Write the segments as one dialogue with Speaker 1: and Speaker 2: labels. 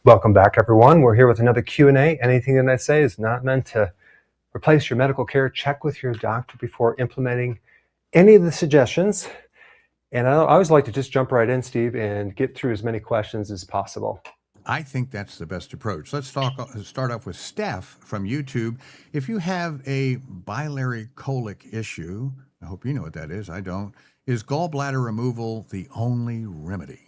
Speaker 1: Welcome back, everyone. We're here with another Q&A. Anything that I say is not meant to replace your medical care. Check with your doctor before implementing any of the suggestions. And I always like to just jump right in, Steve, and get through as many questions as possible.
Speaker 2: I think that's the best approach. Let's start off with Steph from YouTube. If you have a biliary colic issue, I hope you know what that is. I don't. Is gallbladder removal the only remedy?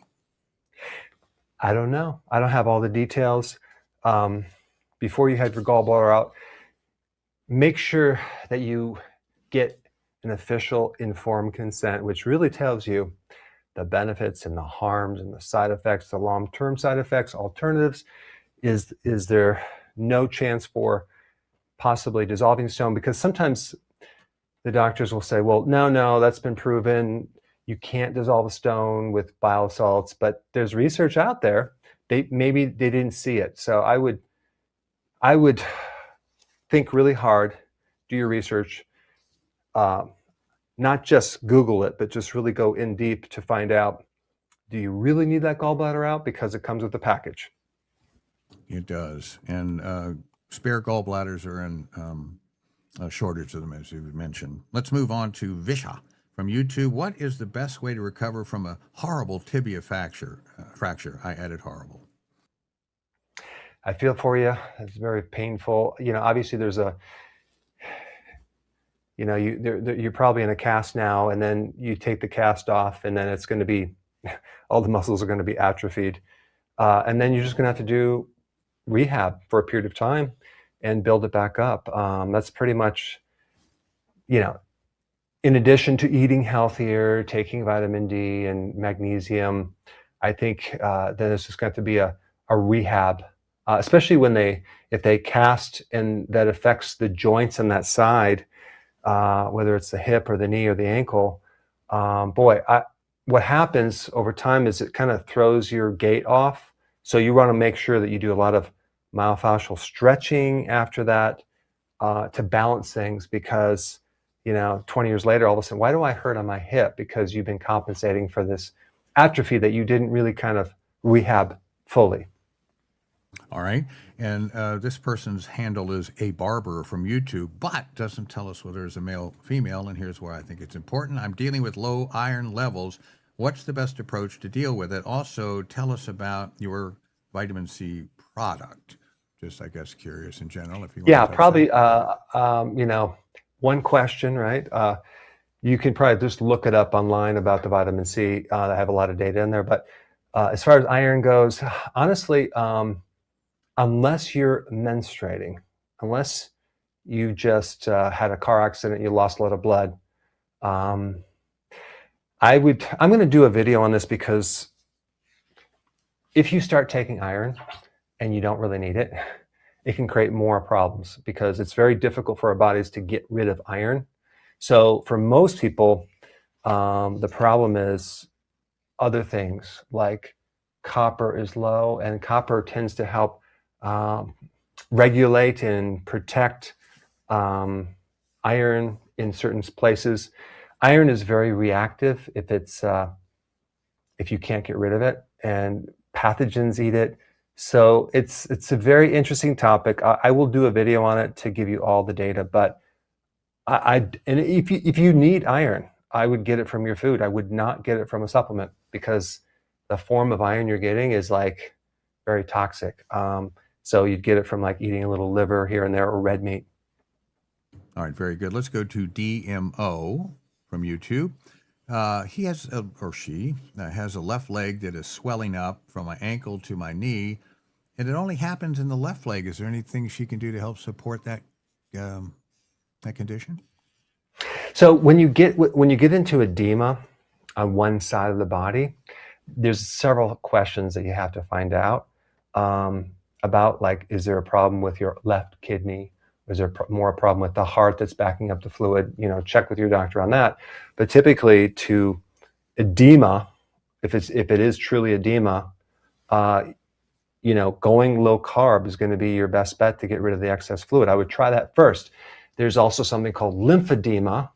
Speaker 1: I don't know. I don't have all the details. Before you have your gallbladder out, make sure that you get an official informed consent, which really tells you the benefits and the harms and the side effects, the long-term side effects, alternatives. Is there no chance for possibly dissolving stone? Because sometimes the doctors will say, well, no, that's been proven. You can't dissolve a stone with bile salts, but there's research out there. Maybe they didn't see it. So I would think really hard, do your research, not just Google it, but just really go in deep to find out, do you really need that gallbladder out? Because it comes with the package.
Speaker 2: It does. And spare gallbladders are in a shortage of them, as you mentioned. Let's move on to Visha from YouTube. What is the best way to recover from a horrible tibia fracture? I added horrible.
Speaker 1: I feel for you. It's very painful. Obviously there's you're probably in a cast now, and then you take the cast off, and then it's going to be, all the muscles are going to be atrophied. And then you're just going to have to do rehab for a period of time and build it back up. That's pretty much, in addition to eating healthier, taking vitamin D and magnesium, I think then it's just going to have to be a rehab, especially if they cast and that affects the joints on that side, whether it's the hip or the knee or the ankle. What happens over time is it kind of throws your gait off. So you want to make sure that you do a lot of myofascial stretching after that to balance things, because 20 years later, all of a sudden, why do I hurt on my hip? Because you've been compensating for this atrophy that you didn't really kind of rehab fully.
Speaker 2: All right. And this person's handle is a barber from YouTube, but doesn't tell us whether it's a male or female. And here's where I think it's important. I'm dealing with low iron levels. What's the best approach to deal with it? Also, tell us about your vitamin C product. Just, I guess, curious in general. If you want to
Speaker 1: probably, one question, right? You can probably just look it up online about the vitamin C. I have a lot of data in there. But as far as iron goes, honestly, unless you're menstruating, unless you just had a car accident, you lost a lot of blood, I'm going to do a video on this, because if you start taking iron and you don't really need it, it can create more problems, because it's very difficult for our bodies to get rid of iron. So for most people, the problem is other things, like copper is low, and copper tends to help regulate and protect iron in certain places. Iron is very reactive if you can't get rid of it, and pathogens eat it. So it's a very interesting topic. I will do a video on it to give you all the data, but and if you need iron, I would get it from your food. I would not get it from a supplement, because the form of iron you're getting is like very toxic. So you'd get it from like eating a little liver here and there, or red meat.
Speaker 2: All right, very good. Let's go to DMO from YouTube. He has, or she has a left leg that is swelling up from my ankle to my knee, and it only happens in the left leg. Is there anything she can do to help support that condition?
Speaker 1: So when you get into edema on one side of the body, there's several questions that you have to find out about, like, is there a problem with your left kidney? Is there more a problem with the heart that's backing up the fluid? Check with your doctor on that. But typically, to edema, if it is truly edema, going low carb is going to be your best bet to get rid of the excess fluid. I would try that first. There's also something called lymphedema,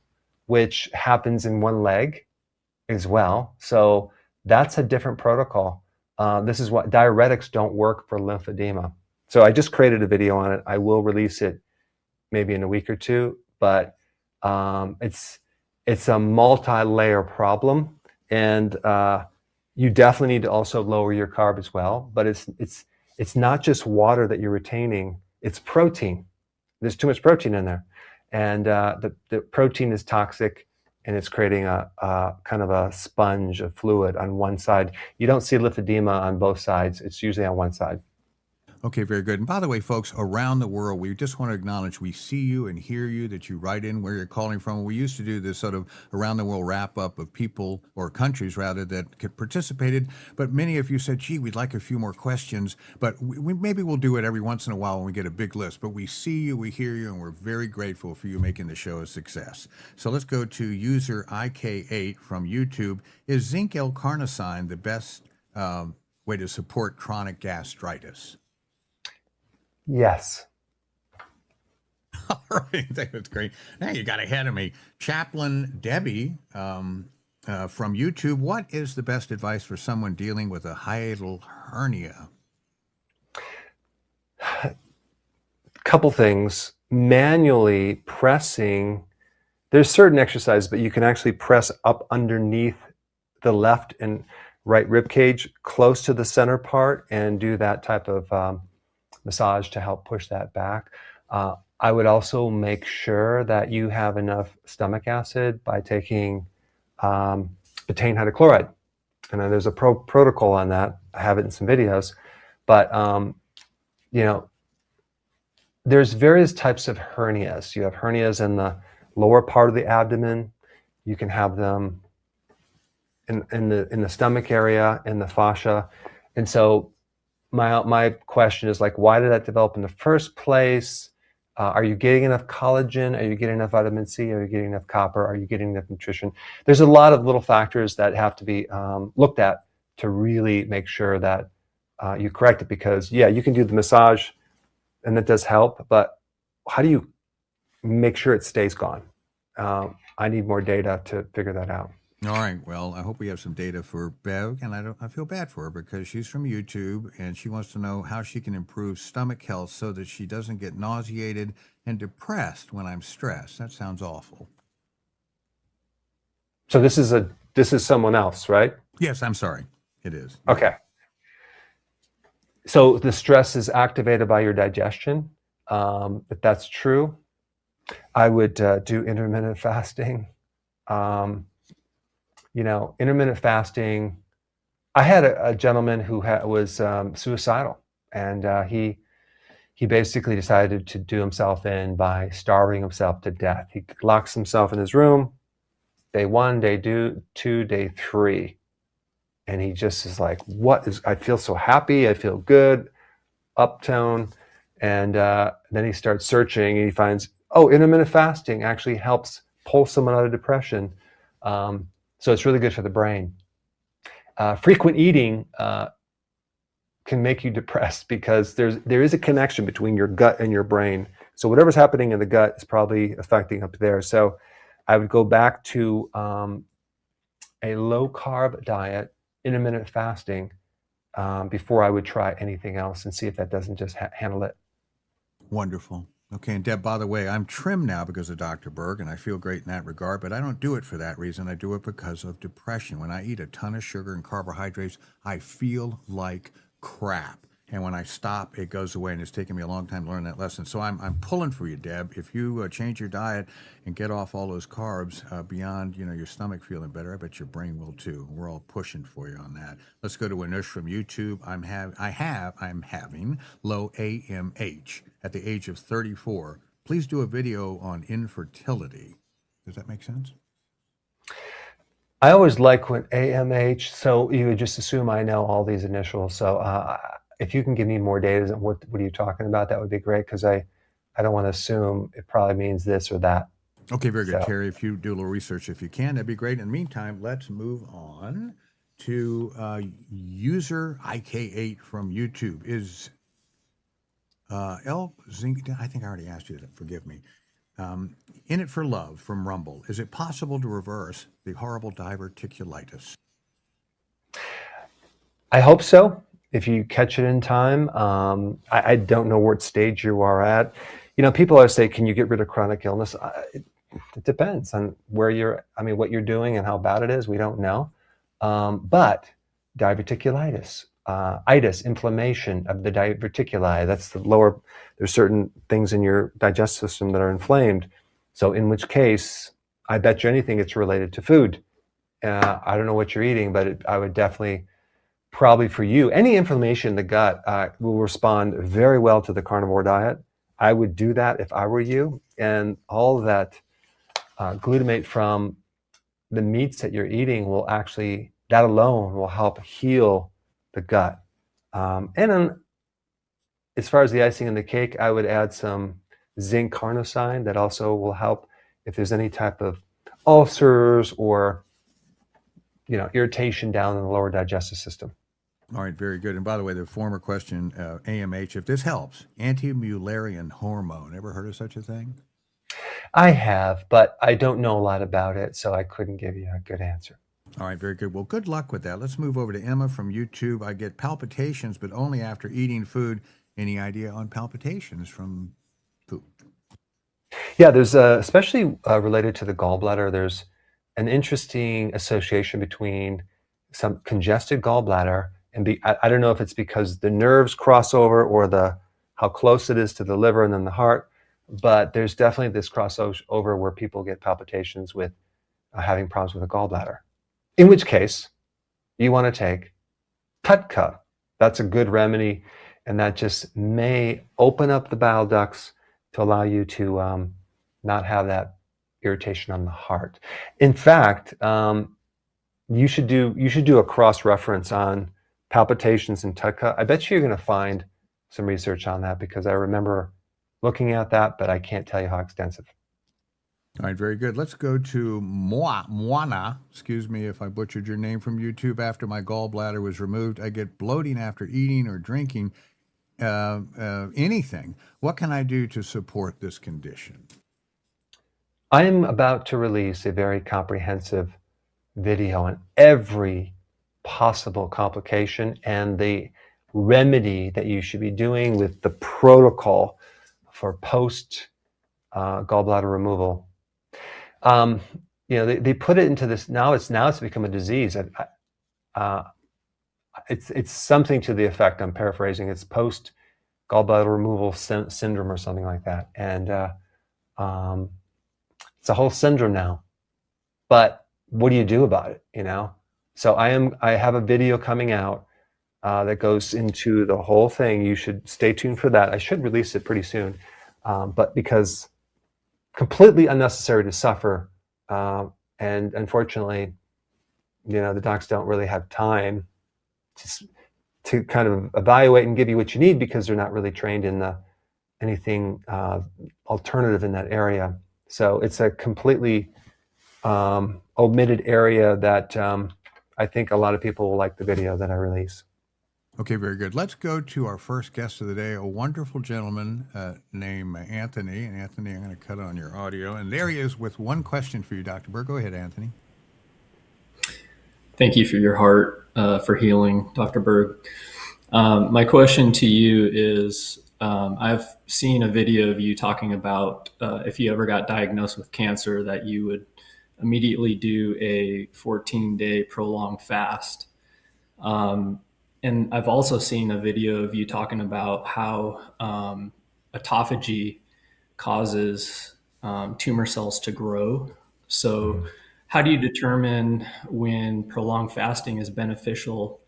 Speaker 1: which happens in one leg as well. So that's a different protocol. This is what diuretics don't work for lymphedema. So I just created a video on it. I will release it maybe in a week or two, but it's a multi-layer problem, and you definitely need to also lower your carb as well. But it's not just water that you're retaining; it's protein. There's too much protein in there, and the protein is toxic, and it's creating a kind of a sponge of fluid on one side. You don't see lymphedema on both sides. It's usually on one side.
Speaker 2: Okay, very good. And by the way, folks, around the world, we just want to acknowledge we see you and hear you, that you write in where you're calling from. We used to do this sort of around the world wrap up of people, or countries rather, that could participated. But many of you said, gee, we'd like a few more questions. But maybe we'll do it every once in a while when we get a big list. But we see you, we hear you, and we're very grateful for you making the show a success. So let's go to user IK8 from YouTube. Is zinc L-carnosine the best way to support chronic gastritis?
Speaker 1: Yes.
Speaker 2: All right, that's great. Now you got ahead of me. Chaplain Debbie from YouTube, what is the best advice for someone dealing with a hiatal hernia?
Speaker 1: Couple things. Manually pressing, there's certain exercises, but you can actually press up underneath the left and right rib cage close to the center part and do that type of massage to help push that back. I would also make sure that you have enough stomach acid by taking betaine hydrochloride. And then there's a protocol on that. I have it in some videos. But, you know, there's various types of hernias. You have hernias in the lower part of the abdomen. You can have them in the stomach area, in the fascia. And so my question is, like, why did that develop in the first place? Are you getting enough collagen? Are you getting enough vitamin C? Are you getting enough copper? Are you getting enough nutrition? There's a lot of little factors that have to be looked at to really make sure that you correct it. Because, yeah, you can do the massage, and that does help, but how do you make sure it stays gone? I need more data to figure that out.
Speaker 2: All right. Well, I hope we have some data for Berg, and I feel bad for her because she's from YouTube and she wants to know how she can improve stomach health so that she doesn't get nauseated and depressed when I'm stressed. That sounds awful.
Speaker 1: So this is someone else, right?
Speaker 2: Yes, I'm sorry. It is.
Speaker 1: Okay. So the stress is activated by your digestion. If that's true, I would do intermittent fasting. Intermittent fasting. I had a gentleman who was suicidal, and he basically decided to do himself in by starving himself to death. He locks himself in his room, day 1, day 2, day 3. And he just is like, I feel so happy. I feel good, uptone. And then he starts searching and he finds, intermittent fasting actually helps pull someone out of depression. So it's really good for the brain. Frequent eating can make you depressed because there is a connection between your gut and your brain. So whatever's happening in the gut is probably affecting up there. So I would go back to a low-carb diet, intermittent fasting, before I would try anything else and see if that doesn't just handle it.
Speaker 2: Wonderful. Okay, and Deb, by the way, I'm trim now because of Dr. Berg, and I feel great in that regard, but I don't do it for that reason. I do it because of depression. When I eat a ton of sugar and carbohydrates, I feel like crap. And when I stop, it goes away, and it's taken me a long time to learn that lesson. So I'm pulling for you, Deb. If you change your diet and get off all those carbs beyond, your stomach feeling better, I bet your brain will too. We're all pushing for you on that. Let's go to Anush from YouTube. I'm having low AMH at the age of 34. Please do a video on infertility. Does that make sense?
Speaker 1: I always like when AMH, so you would just assume I know all these initials. So if you can give me more data, what are you talking about? That would be great, because I don't want to assume it probably means this or that.
Speaker 2: Okay, very good. Terry, if you do a little research, if you can, that'd be great. In the meantime, let's move on to user IK8 from YouTube. Is zinc, I think I already asked you that, forgive me. In It for Love from Rumble. Is it possible to reverse the horrible diverticulitis?
Speaker 1: I hope so. If you catch it in time, I don't know what stage you are at. People always say, "Can you get rid of chronic illness?" It depends on where what you're doing and how bad it is. We don't know. But diverticulitis, itis, inflammation of the diverticuli. That's the lower. There's certain things in your digestive system that are inflamed. So in which case, I bet you anything it's related to food. I don't know what you're eating, but I would definitely, probably for you, any inflammation in the gut will respond very well to the carnivore diet. I would do that if I were you. And all of that glutamate from the meats that you're eating will actually, that alone will help heal the gut. And then, as far as the icing on the cake, I would add some zinc carnosine that also will help if there's any type of ulcers or irritation down in the lower digestive system.
Speaker 2: All right, very good. And by the way, the former question, AMH, if this helps, anti-mullerian hormone. Ever heard of such a thing?
Speaker 1: I have, but I don't know a lot about it, so I couldn't give you a good answer.
Speaker 2: All right, very good. Well, good luck with that. Let's move over to Emma from YouTube. I get palpitations, but only after eating food. Any idea on palpitations from food?
Speaker 1: Yeah, there's especially related to the gallbladder, there's an interesting association between some congested gallbladder and I don't know if it's because the nerves cross over or how close it is to the liver and then the heart, but there's definitely this crossover where people get palpitations with having problems with the gallbladder. In which case, you want to take TUDCA. That's a good remedy, and that just may open up the bile ducts to allow you to not have that irritation on the heart. In fact, you should do a cross-reference on palpitations and TUDCA. I bet you're going to find some research on that because I remember looking at that, but I can't tell you how extensive.
Speaker 2: All right, very good. Let's go to Moana. Excuse me if I butchered your name, from YouTube. After my gallbladder was removed, I get bloating after eating or drinking anything. What can I do to support this condition?
Speaker 1: I'm about to release a very comprehensive video on every possible complication and the remedy that you should be doing with the protocol for post gallbladder removal. They put it into this, now it's become a disease. It's something to the effect, I'm paraphrasing, it's post gallbladder removal syndrome or something like that. And it's a whole syndrome now. But what do you do about it, So I have a video coming out that goes into the whole thing. You should stay tuned for that. I should release it pretty soon. But because completely unnecessary to suffer, and unfortunately, the docs don't really have time to kind of evaluate and give you what you need because they're not really trained in anything alternative in that area. So it's a completely omitted area that I think a lot of people will like the video that I release.
Speaker 2: Okay, very good. Let's go to our first guest of the day, a wonderful gentleman named Anthony. And Anthony, I'm going to cut on your audio. And there he is with one question for you, Dr. Berg. Go ahead, Anthony.
Speaker 3: Thank you for your heart for healing, Dr. Berg. My question to you is, I've seen a video of you talking about if you ever got diagnosed with cancer, that you would immediately do a 14-day prolonged fast. And I've also seen a video of you talking about how autophagy causes tumor cells to grow. So how do you determine when prolonged fasting is beneficial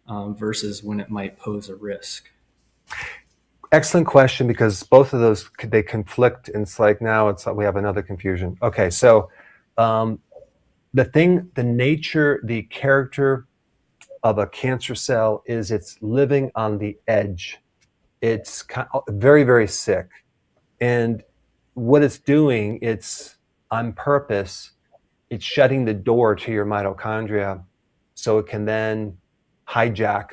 Speaker 3: versus when it might pose a risk?
Speaker 1: Excellent question, because both of those, they conflict. And it's like we have another confusion. Okay, so the nature, the character of a cancer cell is it's living on the edge. It's very, very sick. And what it's doing, it's on purpose, it's shutting the door to your mitochondria so it can then hijack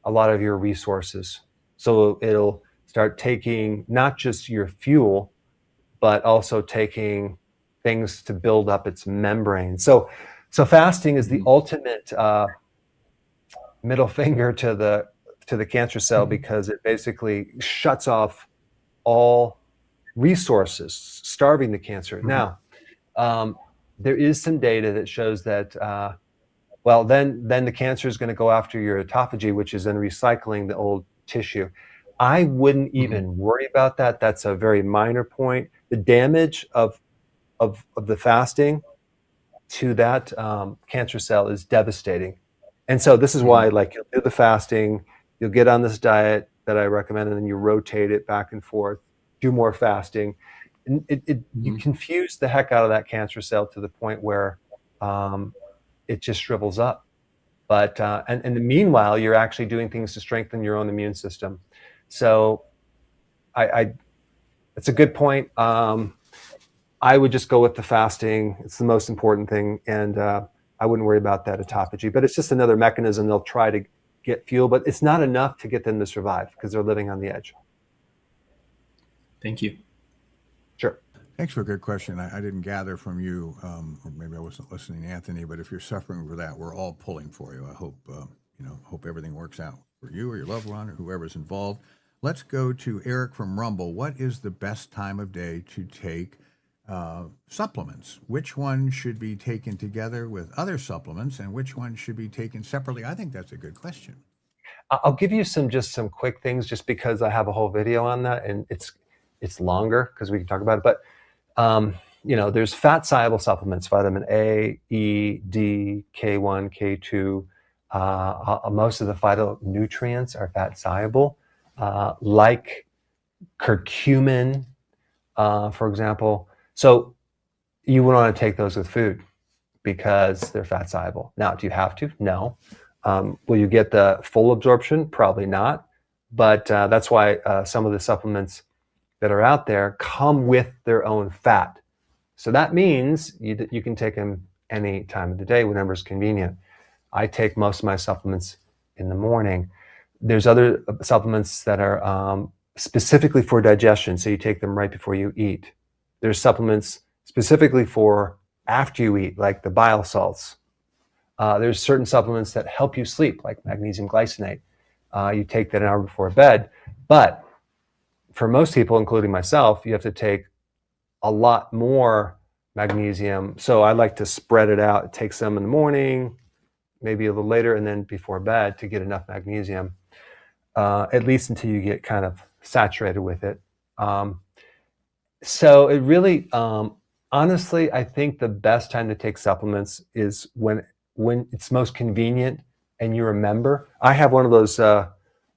Speaker 1: a lot of your resources. So it'll start taking not just your fuel, but also taking things to build up its membrane. So fasting is the ultimate middle finger to the cancer cell because it basically shuts off all resources, starving the cancer. Now, there is some data that shows that well, then the cancer is going to go after your autophagy, which is then recycling the old tissue. I wouldn't even worry about that. That's a very minor point. The damage of the fasting to that cancer cell is devastating. And so this is why, like, you'll do the fasting, you'll get on this diet that I recommend, and then you rotate it back and forth, do more fasting. And you confuse the heck out of that cancer cell to the point where it just shrivels up. But and meanwhile, you're actually doing things to strengthen your own immune system. So it's a good point. I would just go with the fasting. It's the most important thing, and I wouldn't worry about that autophagy. But it's just another mechanism they'll try to get fuel, but it's not enough to get them to survive because they're living on the edge.
Speaker 3: Thank you.
Speaker 1: Sure.
Speaker 2: Thanks for a good question. I didn't gather from you, or maybe I wasn't listening, Anthony. But if you're suffering for that, we're all pulling for you. I hope hope everything works out for you or your loved one or whoever's involved. Let's go to Eric from Rumble. What is the best time of day to take supplements? Which one should be taken together with other supplements, and which one should be taken separately? I think that's a good question.
Speaker 1: I'll give you some quick things, just because I have a whole video on that, and it's longer because we can talk about it. But there's fat soluble supplements, vitamin A, E, D, K1, K2. Most of the phytonutrients are fat soluble, like curcumin, for example. So you would want to take those with food because they're fat soluble. Now, do you have to? No. Will you get the full absorption? Probably not. But that's why some of the supplements that are out there come with their own fat. So that means you can take them any time of the day, whenever it's convenient. I take most of my supplements in the morning. There's other supplements that are specifically for digestion, so you take them right before you eat. There's supplements specifically for after you eat, like the bile salts. There's certain supplements that help you sleep, like magnesium glycinate. You take that an hour before bed. But for most people, including myself, you have to take a lot more magnesium. So I like to spread it out. Take some in the morning, maybe a little later, and then before bed to get enough magnesium, at least until you get kind of saturated with it. So it really, honestly, I think the best time to take supplements is when it's most convenient and you remember. I have one of those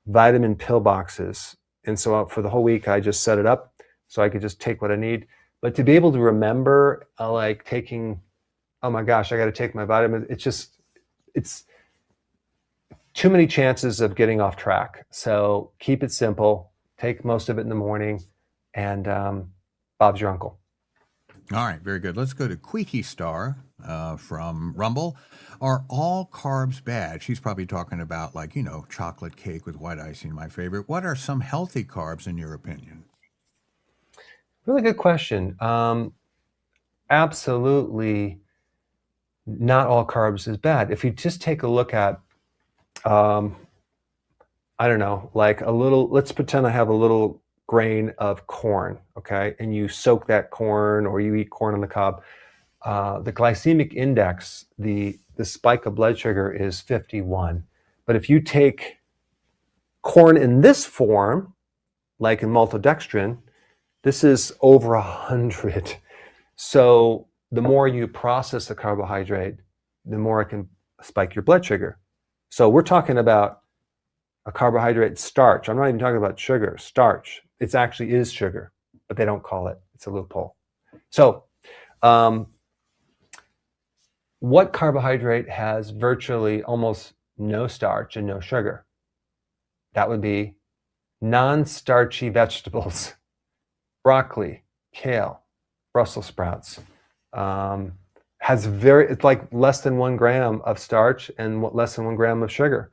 Speaker 1: vitamin pill boxes. And so for the whole week, I just set it up so I could just take what I need. But to be able to remember, like taking, oh my gosh, I got to take my vitamin. It's too many chances of getting off track. So keep it simple. Take most of it in the morning, and Bob's your uncle.
Speaker 2: All right, very good. Let's go to Queeky Star from Rumble. Are all carbs bad? She's probably talking about, like, chocolate cake with white icing, my favorite. What are some healthy carbs in your opinion?
Speaker 1: Really good question. Absolutely not all carbs is bad. If you just take a look at, I don't know, like let's pretend I have a little grain of corn, okay? And you soak that corn, or you eat corn on the cob. The glycemic index, the spike of blood sugar is 51. But if you take corn in this form, like in maltodextrin, this is over 100. So the more you process the carbohydrate, the more it can spike your blood sugar. So we're talking about a carbohydrate, starch. I'm not even talking about sugar, starch. It actually is sugar, but they don't call it. It's a loophole. So what carbohydrate has virtually almost no starch and no sugar? That would be non-starchy vegetables. Broccoli, kale, Brussels sprouts. It's like less than 1 gram of starch and less than 1 gram of sugar.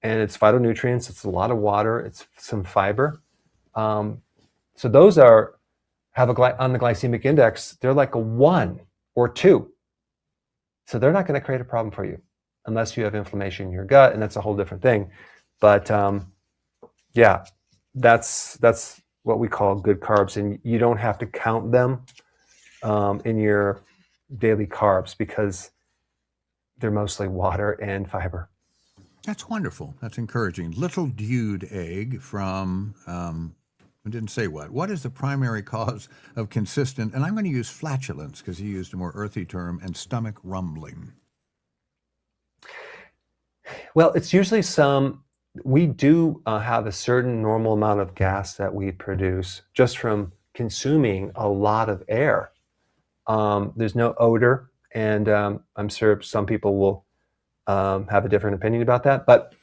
Speaker 1: And it's phytonutrients, it's a lot of water, it's some fiber. So those have on the glycemic index, they're like a 1 or 2. So they're not going to create a problem for you. unless you have inflammation in your gut, and that's a whole different thing. But yeah, that's what we call good carbs, and you don't have to count them in your daily carbs because they're mostly water and fiber.
Speaker 2: That's wonderful. That's encouraging. Little Dude Egg from, I didn't say what. What is the primary cause of consistent, and I'm going to use flatulence because he used a more earthy term, and stomach rumbling?
Speaker 1: Well, it's usually we do have a certain normal amount of gas that we produce just from consuming a lot of air. There's no odor, and I'm sure some people will have a different opinion about that. But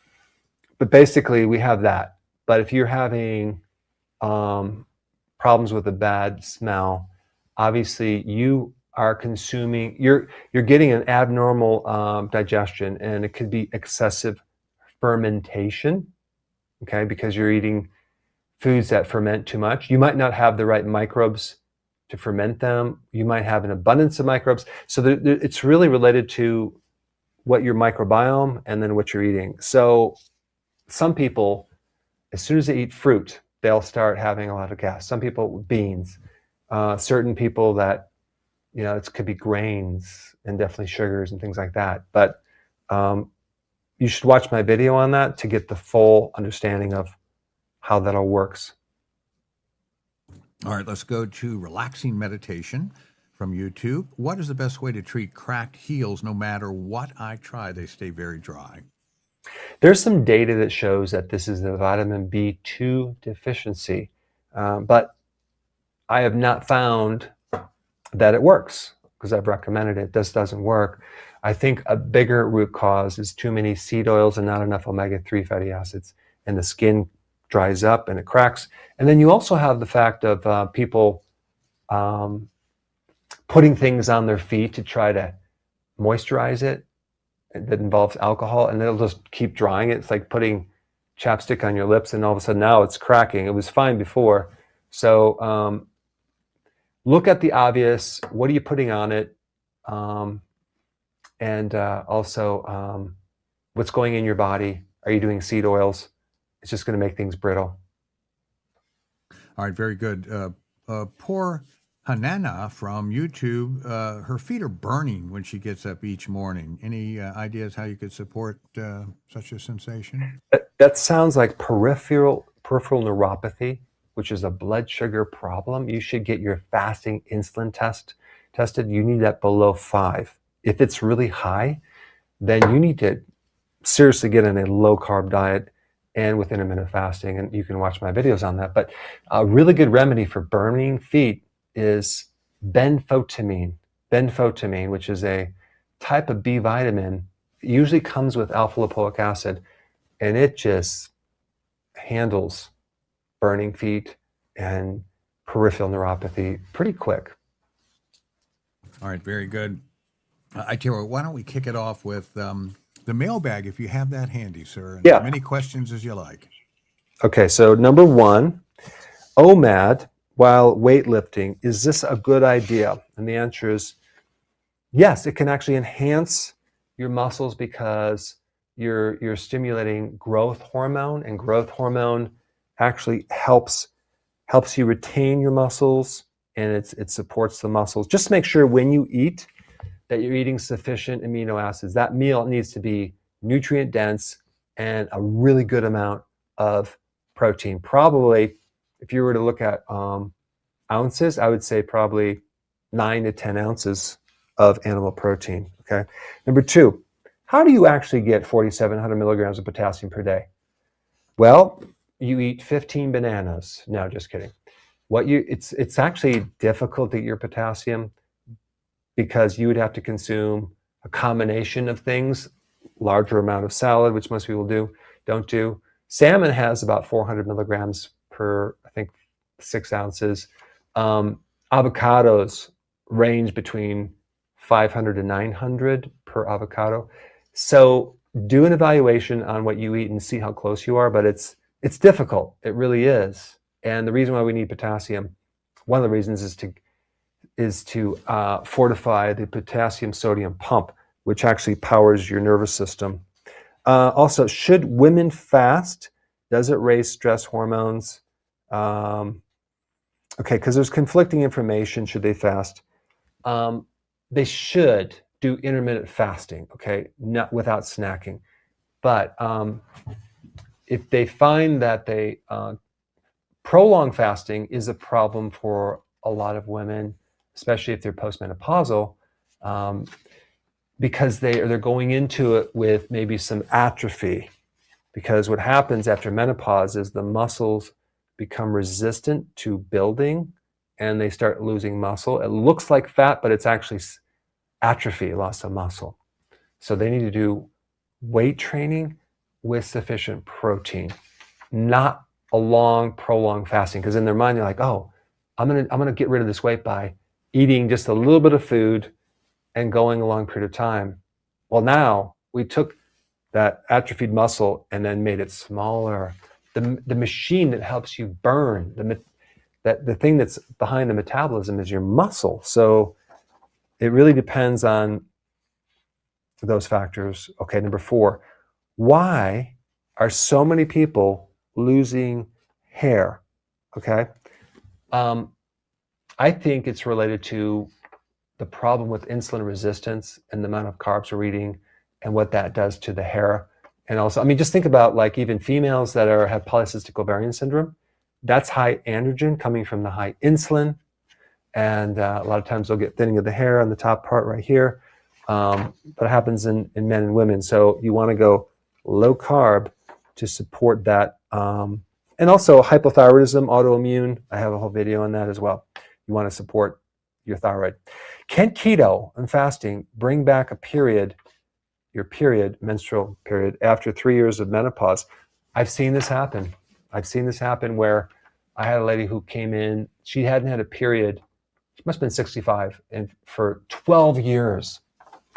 Speaker 1: basically, we have that. But if you're having problems with a bad smell, obviously you are consuming. You're getting an abnormal digestion, and it could be excessive fermentation. Okay, because you're eating foods that ferment too much. You might not have the right microbes to ferment them. You might have an abundance of microbes. So it's really related to what your microbiome and then what you're eating. So some people, as soon as they eat fruit, they'll start having a lot of gas. Some people, beans. Certain people that, it could be grains and definitely sugars and things like that. But you should watch my video on that to get the full understanding of how that all works.
Speaker 2: All right, let's go to relaxing meditation from YouTube. What is the best way to treat cracked heels? No matter what I try, they stay very dry.
Speaker 1: There's some data that shows that this is a vitamin B2 deficiency, but I have not found that it works because I've recommended it. This doesn't work. I think a bigger root cause is too many seed oils and not enough omega-3 fatty acids, and the skin dries up and it cracks. And then you also have the fact of people putting things on their feet to try to moisturize it that involves alcohol, and it'll just keep drying it. It's like putting chapstick on your lips, and all of a sudden now it's cracking. It was fine before. So look at the obvious. What are you putting on it? And also what's going in your body. Are you doing seed oils? It's just going to make things brittle.
Speaker 2: All right, very good. Poor Hanana from YouTube, her feet are burning when she gets up each morning. Any ideas how you could support such a sensation?
Speaker 1: That sounds like peripheral neuropathy, which is a blood sugar problem. You should get your fasting insulin tested. You need that below 5. If it's really high, then you need to seriously get in a low-carb diet and with intermittent fasting, and you can watch my videos on that. But a really good remedy for burning feet is benfotiamine, which is a type of B vitamin. It usually comes with alpha lipoic acid, and it just handles burning feet and peripheral neuropathy pretty quick.
Speaker 2: All right, very good. I tell you what, why don't we kick it off with the mailbag, if you have that handy, sir, and as many questions as you like.
Speaker 1: Okay, so number 1, OMAD while weightlifting, is this a good idea? And the answer is yes. It can actually enhance your muscles because you're stimulating growth hormone, and growth hormone actually helps you retain your muscles, and it supports the muscles. Just make sure when you eat that you're eating sufficient amino acids. That meal needs to be nutrient dense and a really good amount of protein. Probably, if you were to look at ounces, I would say probably 9 to 10 ounces of animal protein. Okay. Number 2, how do you actually get 4,700 milligrams of potassium per day? Well, you eat 15 bananas. No, just kidding. It's actually difficult to get your potassium because you would have to consume a combination of things, larger amount of salad, which most people don't do. Salmon has about 400 milligrams per, I think, 6 ounces. Avocados range between 500 to 900 per avocado. So do an evaluation on what you eat and see how close you are, but it's difficult. It really is. And the reason why we need potassium, one of the reasons is to fortify the potassium sodium pump, which actually powers your nervous system. Also, should women fast? Does it raise stress hormones? Okay, because there's conflicting information. Should they fast? They should do intermittent fasting, okay, not without snacking. But if they find that they prolonged fasting is a problem for a lot of women, especially if they're postmenopausal, because they're going into it with maybe some atrophy. Because what happens after menopause is the muscles become resistant to building and they start losing muscle. It looks like fat, but it's actually atrophy, loss of muscle. So they need to do weight training with sufficient protein, not a long, prolonged fasting. Because in their mind, they're like, oh, I'm gonna get rid of this weight by eating just a little bit of food and going a long period of time. Well, now we took that atrophied muscle and then made it smaller. The machine that helps you burn, the thing that's behind the metabolism is your muscle. So it really depends on those factors. Okay, number 4, why are so many people losing hair? Okay, I think it's related to the problem with insulin resistance and the amount of carbs we're eating and what that does to the hair. And also, I mean, just think about like even females that have polycystic ovarian syndrome. That's high androgen coming from the high insulin. And a lot of times they'll get thinning of the hair on the top part right here. But it happens in men and women. So you want to go low carb to support that. And also hypothyroidism, autoimmune. I have a whole video on that as well. You want to support your thyroid. Can keto and fasting bring back your menstrual period, after 3 years of menopause? I've seen this happen. I've seen this happen where I had a lady who came in, she hadn't had a period, she must have been 65, and for 12 years,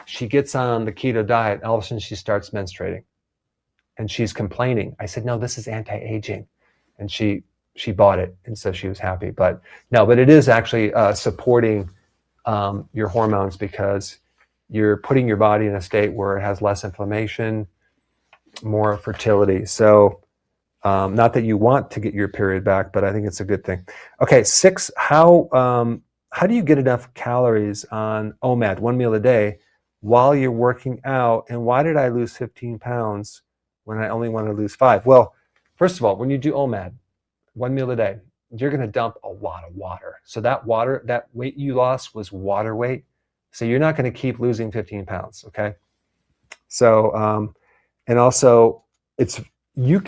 Speaker 1: she gets on the keto diet, and all of a sudden she starts menstruating. And she's complaining. I said, no, this is anti-aging. And she bought it, and so she was happy. But it is actually supporting your hormones, because you're putting your body in a state where it has less inflammation, more fertility. So not that you want to get your period back, but I think it's a good thing. Okay, 6, how do you get enough calories on OMAD, 1 meal a day, while you're working out? And why did I lose 15 pounds when I only want to lose 5? Well, first of all, when you do OMAD, 1 meal a day, you're going to dump a lot of water. So that weight you lost was water weight. So you're not going to keep losing 15 pounds, okay? So, and also you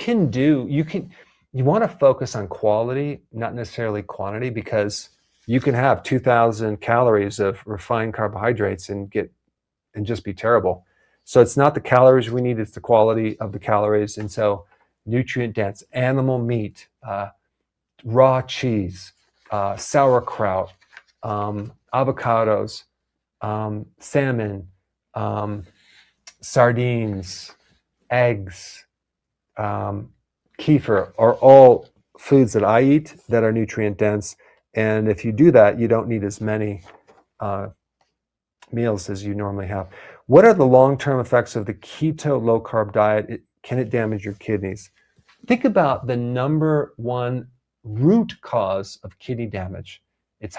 Speaker 1: want to focus on quality, not necessarily quantity, because you can have 2,000 calories of refined carbohydrates and just be terrible. So it's not the calories we need, it's the quality of the calories. And so nutrient dense animal meat, raw cheese, sauerkraut, avocados, salmon, sardines, eggs, kefir are all foods that I eat that are nutrient dense. And if you do that, you don't need as many meals as you normally have. What are the long-term effects of the keto low-carb diet? Can it damage your kidneys? Think about the number 1 root cause of kidney damage. It's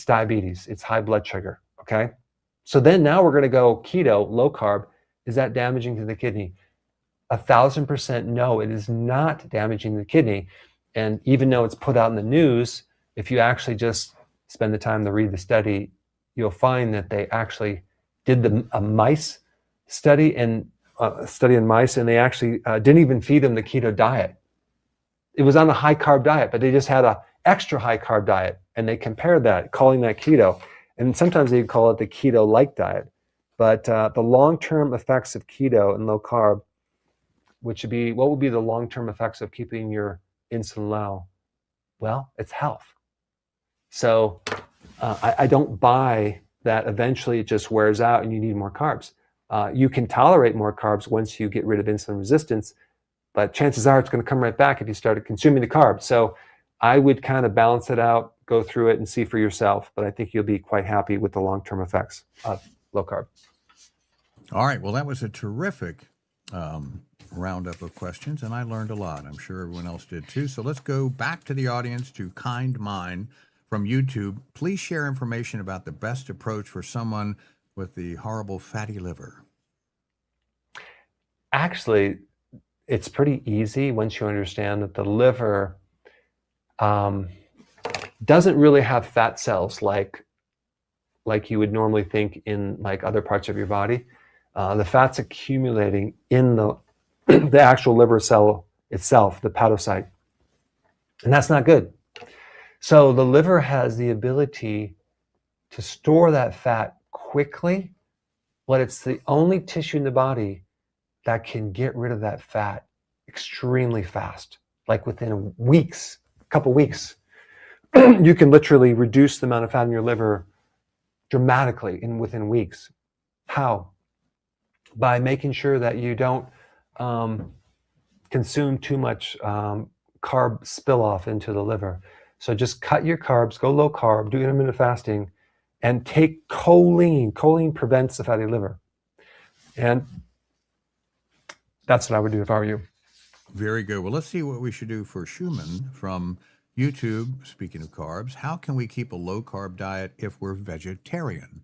Speaker 1: diabetes. It's high blood sugar. Okay. So then now we're going to go keto, low carb. Is that damaging to the kidney? 1,000% no, it is not damaging the kidney. And even though it's put out in the news, if you actually just spend the time to read the study, you'll find that they actually did a mice study and study in mice, and they actually didn't even feed them the keto diet. It was on a high carb diet, but they just had a extra high carb diet, and they compared that, calling that keto. And sometimes they call it the keto-like diet. But the long-term effects of keto and low carb, what would be the long-term effects of keeping your insulin low? Well, it's health. So I don't buy that eventually it just wears out and you need more carbs. You can tolerate more carbs once you get rid of insulin resistance, but chances are it's going to come right back if you started consuming the carbs. So I would kind of balance it out, go through it and see for yourself, but I think you'll be quite happy with the long-term effects. low carb.
Speaker 2: All right. Well, that was a terrific roundup of questions, and I learned a lot. I'm sure everyone else did too. So let's go back to the audience, to Kind Mind from YouTube. Please share information about the best approach for someone with the horrible fatty liver.
Speaker 1: Actually, it's pretty easy once you understand that the liver doesn't really have fat cells like you would normally think in like other parts of your body. The fat's accumulating in the the actual liver cell itself, the hepatocyte, and that's not good. So the liver has the ability to store that fat quickly, but it's the only tissue in the body that can get rid of that fat extremely fast, like within weeks, a couple weeks. You can literally reduce the amount of fat in your liver dramatically within weeks. How? By making sure that you don't consume too much carb spill off into the liver. So just cut your carbs, go low carb, do intermittent fasting, and take choline. Choline prevents the fatty liver. And that's what I would do if I were you.
Speaker 2: Very good. Well, let's see what we should do for Schumann from YouTube. Speaking of carbs, how can we keep a low carb diet if we're vegetarian?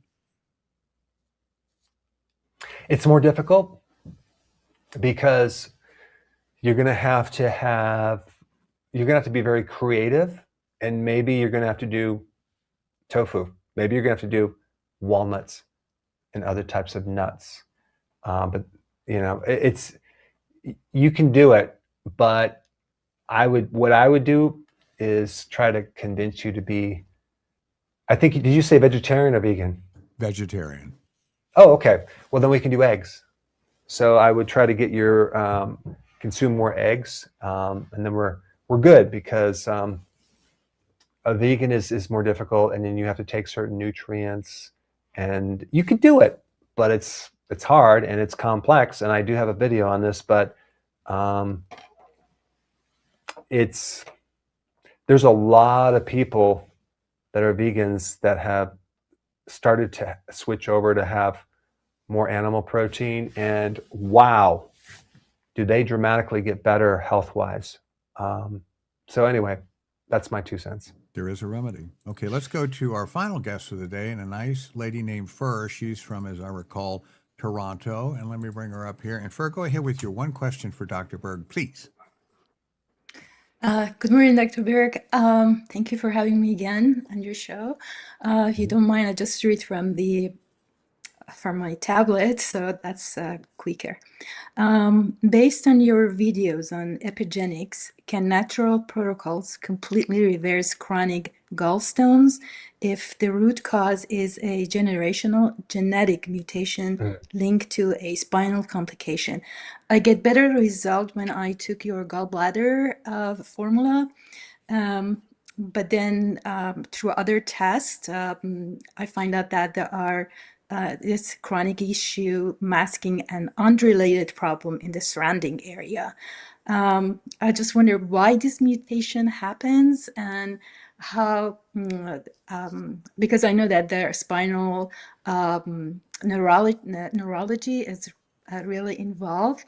Speaker 1: It's more difficult because you're going to have to be very creative, and maybe you're going to have to do tofu. Maybe you're going to have to do walnuts and other types of nuts. But you know, you can do it, but what I would do is try to convince you to be, did you say vegetarian or vegan?
Speaker 2: Vegetarian.
Speaker 1: Oh, okay. Well, then we can do eggs. So I would try to get your consume more eggs, and then we're good, because a vegan is more difficult, and then you have to take certain nutrients, and you could do it, but it's hard and it's complex. And I do have a video on this, but there's a lot of people that are vegans that have started to switch over to have more animal protein, and wow, do they dramatically get better health-wise. So anyway, that's my 2 cents.
Speaker 2: There is a remedy. Okay, let's go to our final guest of the day, and a nice lady named Fur. She's from, as I recall, Toronto. And let me bring her up here. And Fur, go ahead with your one question for Dr. Berg, please.
Speaker 4: Good morning, Dr. Berg. Thank you for having me again on your show. If you don't mind, I just read from my tablet, so that's quicker. Based on your videos on epigenetics, can natural protocols completely reverse chronic gallstones if the root cause is a generational genetic mutation linked to a spinal complication? I get better result when I took your gallbladder formula, but then through other tests, I find out that there are this chronic issue masking an unrelated problem in the surrounding area. I just wonder why this mutation happens, and how, because I know that their spinal neurology is really involved,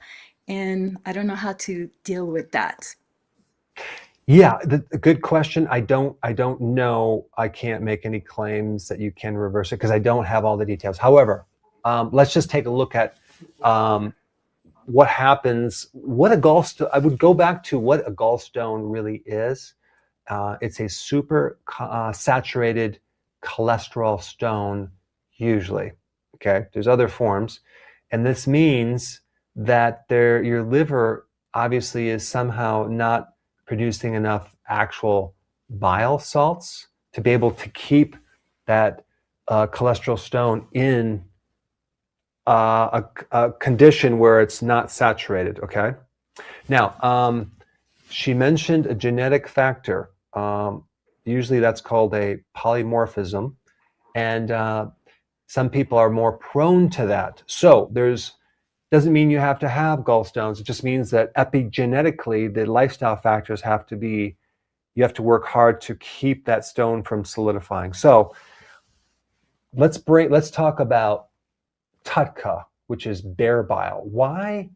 Speaker 4: and I don't know how to deal with that.
Speaker 1: Yeah, a good question. I don't know. I can't make any claims that you can reverse it because I don't have all the details. However, let's just take a look at what happens. What a gallstone. I would go back to what a gallstone really is. It's a super saturated cholesterol stone, usually. Okay, there's other forms, and this means that your liver obviously is somehow not producing enough actual bile salts to be able to keep that cholesterol stone in a condition where it's not saturated. Okay. Now, she mentioned a genetic factor. Usually that's called a polymorphism, and some people are more prone to that. So doesn't mean you have to have gallstones. It just means that epigenetically, the lifestyle factors you have to work hard to keep that stone from solidifying. So let's talk about TUDCA, which is bear bile. Why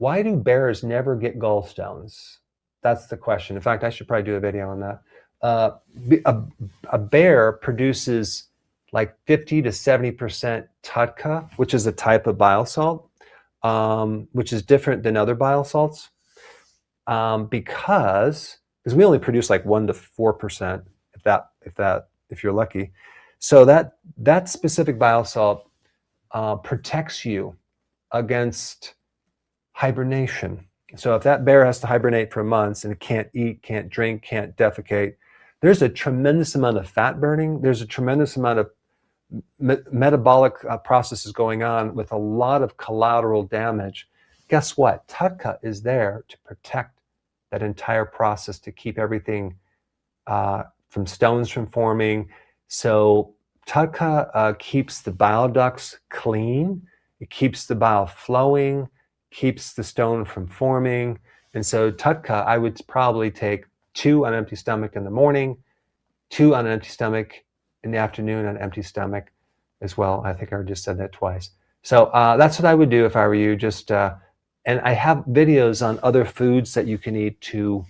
Speaker 1: do bears never get gallstones? That's the question. In fact, I should probably do a video on that. A bear produces like 50 to 70% TUDCA, which is a type of bile salt, which is different than other bile salts, because we only produce like 1 to 4%, if you're lucky. So that specific bile salt protects you against hibernation. So if that bear has to hibernate for months and it can't eat, can't drink, can't defecate, there's a tremendous amount of fat burning. There's a tremendous amount of metabolic processes going on with a lot of collateral damage. Guess what? TUDCA is there to protect that entire process, to keep everything from stones from forming. So TUDCA keeps the bile ducts clean. It keeps the bile flowing, keeps the stone from forming. And so TUDCA, I would probably take 2 on an empty stomach in the morning, 2 on an empty stomach in the afternoon on an empty stomach as well. I think I just said that twice. So that's what I would do if I were you. Just and I have videos on other foods that you can eat to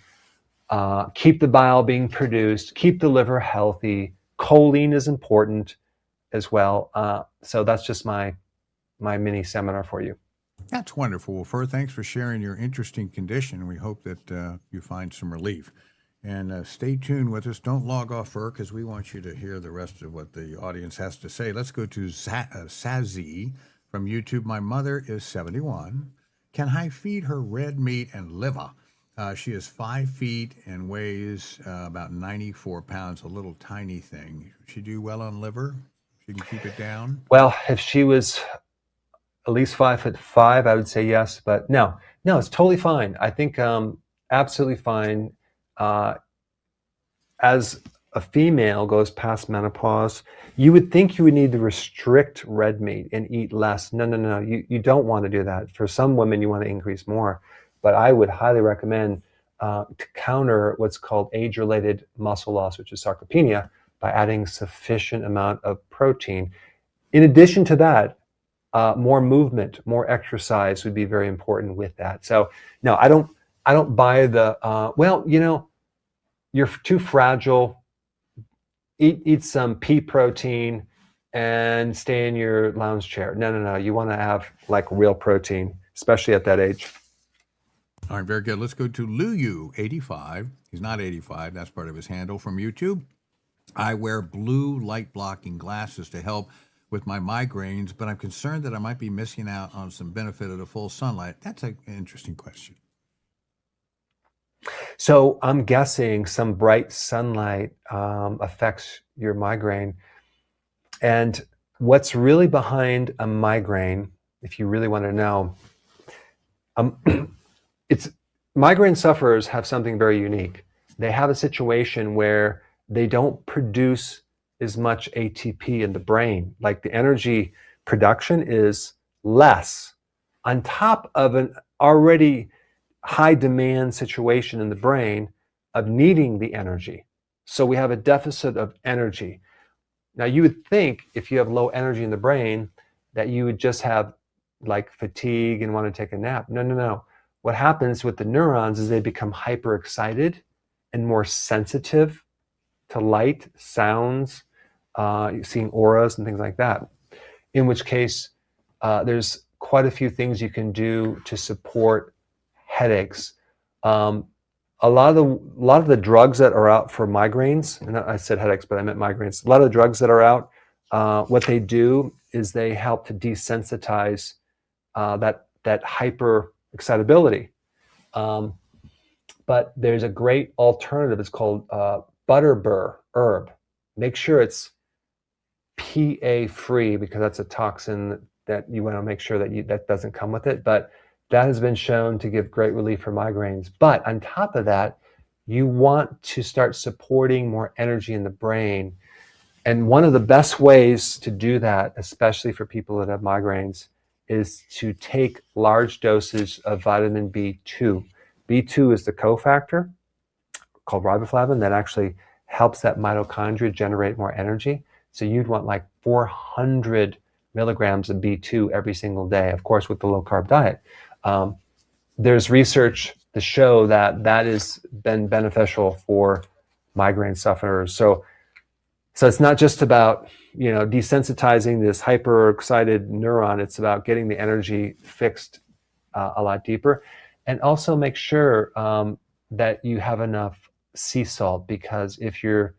Speaker 1: keep the bile being produced, keep the liver healthy. Choline is important as well. So that's just my mini seminar for you.
Speaker 2: That's wonderful. Well, Fur, thanks for sharing your interesting condition. We hope that you find some relief. And stay tuned with us. Don't log off, Fur, because we want you to hear the rest of what the audience has to say. Let's go to Sazi from YouTube. My mother is 71. Can I feed her red meat and liver? She is 5 feet and weighs about 94 pounds, a little tiny thing. She do well on liver? She can keep it down?
Speaker 1: Well, if she was at least 5'5", I would say yes, but no, it's totally fine. I think absolutely fine. As a female goes past menopause, you would think you would need to restrict red meat and eat less. No. You don't want to do that. For some women, you want to increase more. But I would highly recommend to counter what's called age-related muscle loss, which is sarcopenia, by adding sufficient amount of protein. In addition to that, more movement, more exercise would be very important with that. So no, I don't buy the well, you're too fragile. Eat some pea protein and stay in your lounge chair. No. You want to have like real protein, especially at that age.
Speaker 2: All right, very good. Let's go to Luyu, 85. He's not 85. That's part of his handle from YouTube. I wear blue light blocking glasses to help with my migraines, but I'm concerned that I might be missing out on some benefit of the full sunlight. That's an interesting question.
Speaker 1: So I'm guessing some bright sunlight affects your migraine. And what's really behind a migraine, if you really want to know, it's migraine sufferers have something very unique. They have a situation where they don't produce as much ATP in the brain. Like the energy production is less on top of an already high demand situation in the brain of needing the energy. So we have a deficit of energy. Now you would think if you have low energy in the brain that you would just have like fatigue and want to take a nap. No. What happens with the neurons is they become hyper excited and more sensitive to light, sounds, seeing auras and things like that. In which case, there's quite a few things you can do to support headaches. A lot of the drugs that are out for migraines, and I said headaches, but I meant migraines. A lot of the drugs that are out, what they do is they help to desensitize that hyper excitability. But there's a great alternative. It's called butterbur herb. Make sure it's PA free because that's a toxin that you want to make sure that doesn't come with it. But that has been shown to give great relief for migraines. But on top of that, you want to start supporting more energy in the brain. And one of the best ways to do that, especially for people that have migraines, is to take large doses of vitamin B2. B2 is the cofactor called riboflavin that actually helps that mitochondria generate more energy. So you'd want like 400 milligrams of B2 every single day, of course, with the low-carb diet. There's research to show that that has been beneficial for migraine sufferers. So it's not just about, desensitizing this hyper-excited neuron. It's about getting the energy fixed a lot deeper. And also make sure that you have enough sea salt, because if you're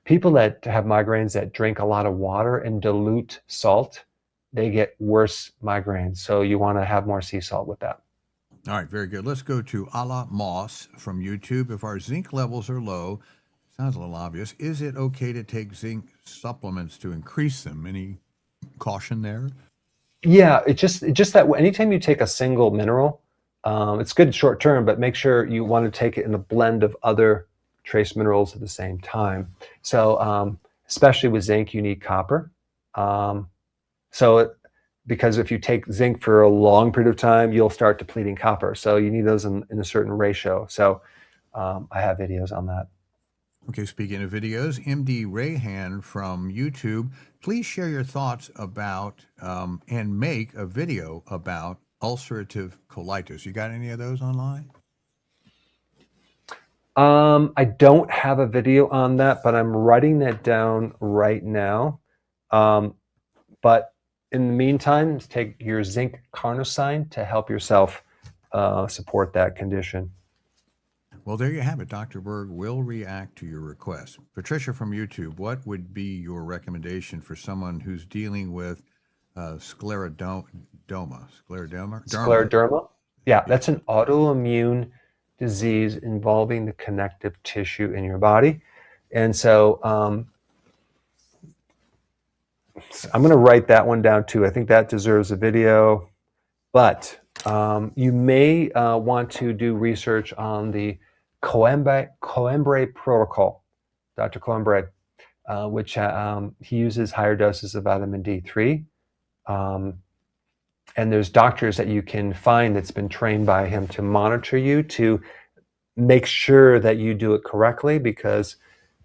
Speaker 1: people that have migraines that drink a lot of water and dilute salt, they get worse migraines. So you want to have more sea salt with that.
Speaker 2: All right, very good. Let's go to Ala Moss from YouTube. If our zinc levels are low, sounds a little obvious, is it okay to take zinc supplements to increase them? Any caution there?
Speaker 1: Yeah, it's just that anytime you take a single mineral, it's good short term, but make sure you want to take it in a blend of other trace minerals at the same time. So especially with zinc, you need copper. Because if you take zinc for a long period of time, you'll start depleting copper. So you need those in a certain ratio. So I have videos on that.
Speaker 2: Okay, speaking of videos, MD Rayhan from YouTube, please share your thoughts about and make a video about ulcerative colitis. You got any of those online?
Speaker 1: I don't have a video on that, but I'm writing that down right now. But in the meantime, take your zinc carnosine to help yourself support that condition.
Speaker 2: Well, there you have it. Dr. Berg will react to your request. Patricia from YouTube, what would be your recommendation for someone who's dealing with scleroderma?
Speaker 1: Scleroderma? Yeah, that's an autoimmune disease involving the connective tissue in your body. And so I'm going to write that one down too. I think that deserves a video. But you may want to do research on the Coimbra protocol, Dr. Coimbra, which he uses higher doses of vitamin D3. And there's doctors that you can find that's been trained by him to monitor you, to make sure that you do it correctly, because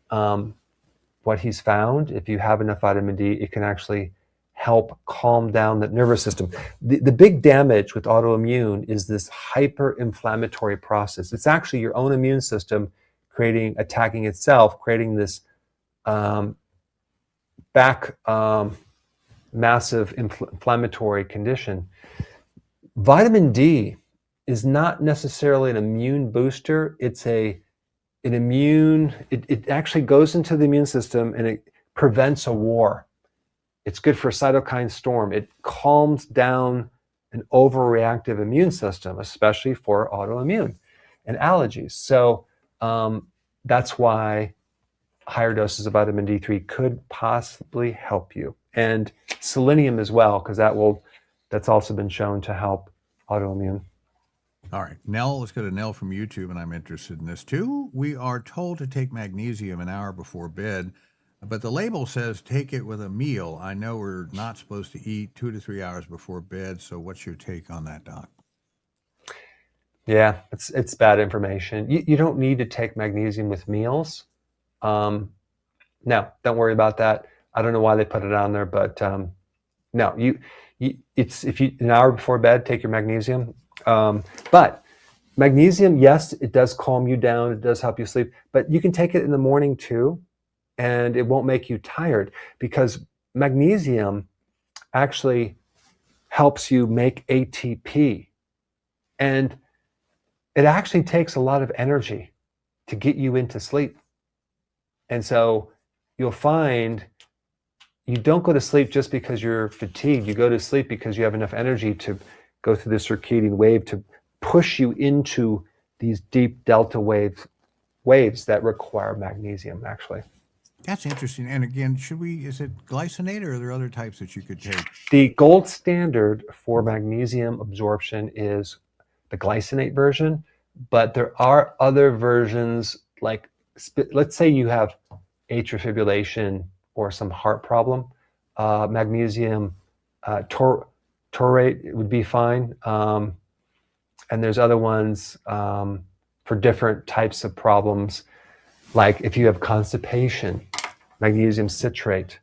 Speaker 1: what he's found, if you have enough vitamin D, it can actually help calm down the nervous system. The big damage with autoimmune is this hyper-inflammatory process. It's actually your own immune system attacking itself, creating this massive inflammatory condition. Vitamin D is not necessarily an immune booster. It's it actually goes into the immune system and it prevents a war. It's good for cytokine storm. It calms down an overreactive immune system, especially for autoimmune and allergies. So that's why higher doses of vitamin D3 could possibly help you. And selenium as well, because that's also been shown to help autoimmune.
Speaker 2: All right, Nell, let's go to Nell from YouTube, and I'm interested in this too. We are told to take magnesium an hour before bed, but the label says take it with a meal. I know we're not supposed to eat 2 to 3 hours before bed, so what's your take on that, Doc?
Speaker 1: Yeah, it's bad information. You don't need to take magnesium with meals. No, don't worry about that. I don't know why they put it on there, but no, if you an hour before bed, take your magnesium. But magnesium, yes, it does calm you down. It does help you sleep, but you can take it in the morning too, and it won't make you tired, because magnesium actually helps you make ATP, and it actually takes a lot of energy to get you into sleep. And so you'll find you don't go to sleep just because you're fatigued. You go to sleep because you have enough energy to go through the circadian wave to push you into these deep delta waves that require magnesium, actually.
Speaker 2: That's interesting. And again, is it glycinate, or are there other types that you could take?
Speaker 1: The gold standard for magnesium absorption is the glycinate version, but there are other versions, like let's say you have atrial fibrillation or some heart problem, magnesium taurate would be fine. And there's other ones for different types of problems, like if you have constipation, magnesium citrate.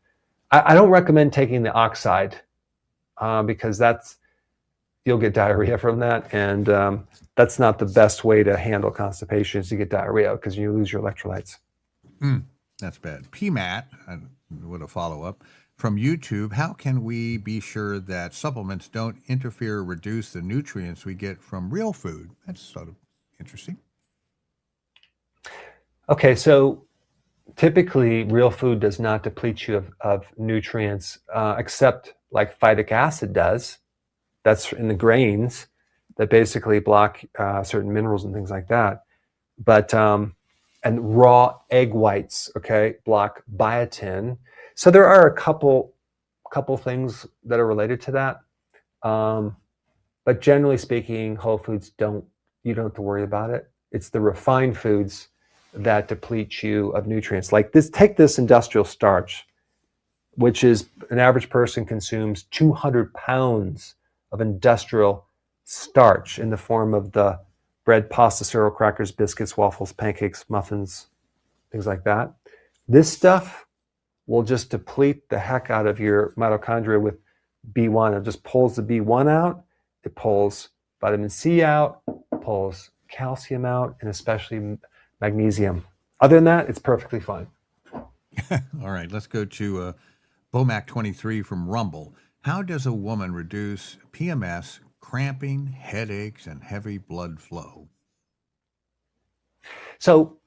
Speaker 1: I don't recommend taking the oxide because you'll get diarrhea from that, and that's not the best way to handle constipation, is to get diarrhea because you lose your electrolytes.
Speaker 2: That's bad. PMAT, with a follow-up from YouTube, how can we be sure that supplements don't interfere or reduce the nutrients we get from real food? That's sort of interesting.
Speaker 1: Okay, so typically real food does not deplete you of nutrients, except like phytic acid does. That's in the grains that basically block certain minerals and things like that. But and raw egg whites, okay, block biotin. So there are a couple things that are related to that. But generally speaking, whole foods you don't have to worry about it. It's the refined foods that deplete you of nutrients. Like this, take this industrial starch, which is an average person consumes 200 pounds of industrial starch in the form of the bread, pasta, cereal, crackers, biscuits, waffles, pancakes, muffins, things like that. This stuff will just deplete the heck out of your mitochondria with B1. It just pulls the B1 out. It pulls vitamin C out, pulls calcium out, and especially magnesium. Other than that, it's perfectly fine.
Speaker 2: All right, let's go to Bomac 23 from Rumble. How does a woman reduce PMS, cramping, headaches, and heavy blood flow?
Speaker 1: So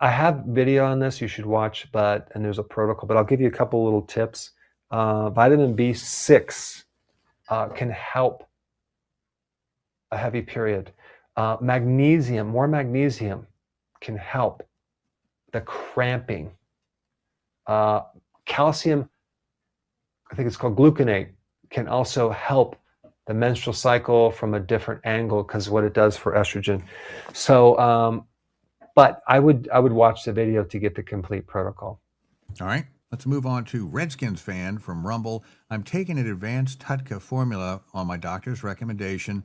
Speaker 1: I have video on this you should watch, and there's a protocol, but I'll give you a couple little tips. Vitamin B6 can help a heavy period. Magnesium, more magnesium can help the cramping. Calcium, I think it's called gluconate, can also help the menstrual cycle from a different angle because of what it does for estrogen. So, but I would watch the video to get the complete protocol.
Speaker 2: All right, let's move on to Redskins fan from Rumble. I'm taking an advanced TUDCA formula on my doctor's recommendation.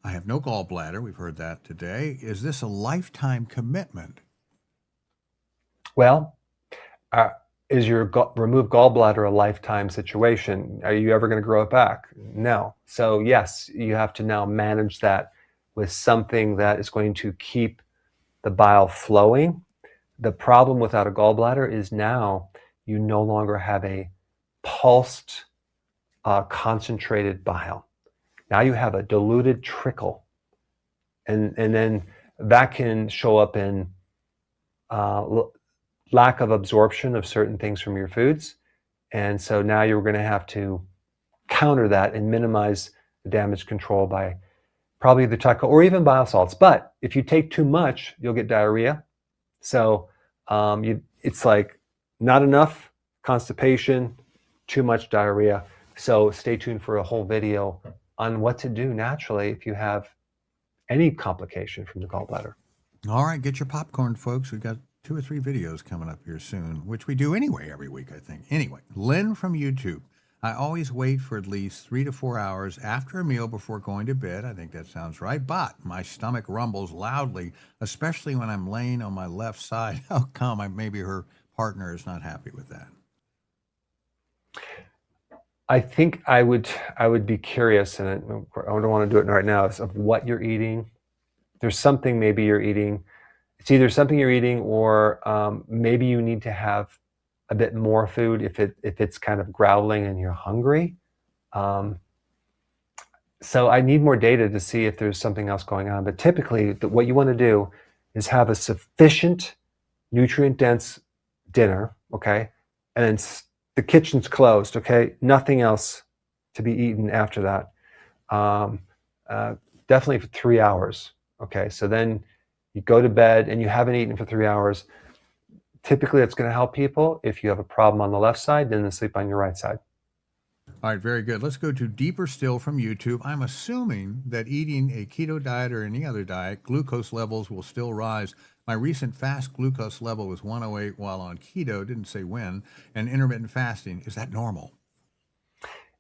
Speaker 2: I have no gallbladder. We've heard that today. Is this a lifetime commitment?
Speaker 1: Well, is your removed gallbladder a lifetime situation? Are you ever going to grow it back? No. So yes, you have to now manage that with something that is going to keep the bile flowing. The problem without a gallbladder is now you no longer have a pulsed, concentrated bile. Now you have a diluted trickle, and then that can show up in lack of absorption of certain things from your foods. And so now you're going to have to counter that and minimize the damage control by probably the TUDCA or even bile salts. But if you take too much, you'll get diarrhea. So it's like not enough constipation, too much diarrhea. So stay tuned for a whole video on what to do naturally if you have any complication from the gallbladder.
Speaker 2: All right, get your popcorn, folks. We've got 2 or 3 videos coming up here soon, which we do anyway every week, I think. Anyway, Lynn from YouTube. I always wait for at least 3 to 4 hours after a meal before going to bed. I think that sounds right. But my stomach rumbles loudly, especially when I'm laying on my left side. How come? Maybe her partner is not happy with that.
Speaker 1: I think I would be curious, and I don't want to do it right now, is of what you're eating. There's something maybe you're eating. It's either something you're eating or maybe you need to have a bit more food if it's kind of growling and you're hungry. So I need more data to see if there's something else going on. But typically what you want to do is have a sufficient nutrient-dense dinner, okay? And then the kitchen's closed, okay? Nothing else to be eaten after that. Definitely for 3 hours, okay? So then you go to bed and you haven't eaten for 3 hours. Typically, it's going to help people. If you have a problem on the left side, then sleep on your right side.
Speaker 2: All right, very good. Let's go to Deeper Still from YouTube. I'm assuming that eating a keto diet or any other diet, glucose levels will still rise. My recent fast glucose level was 108 while on keto, didn't say when, and intermittent fasting. Is that normal?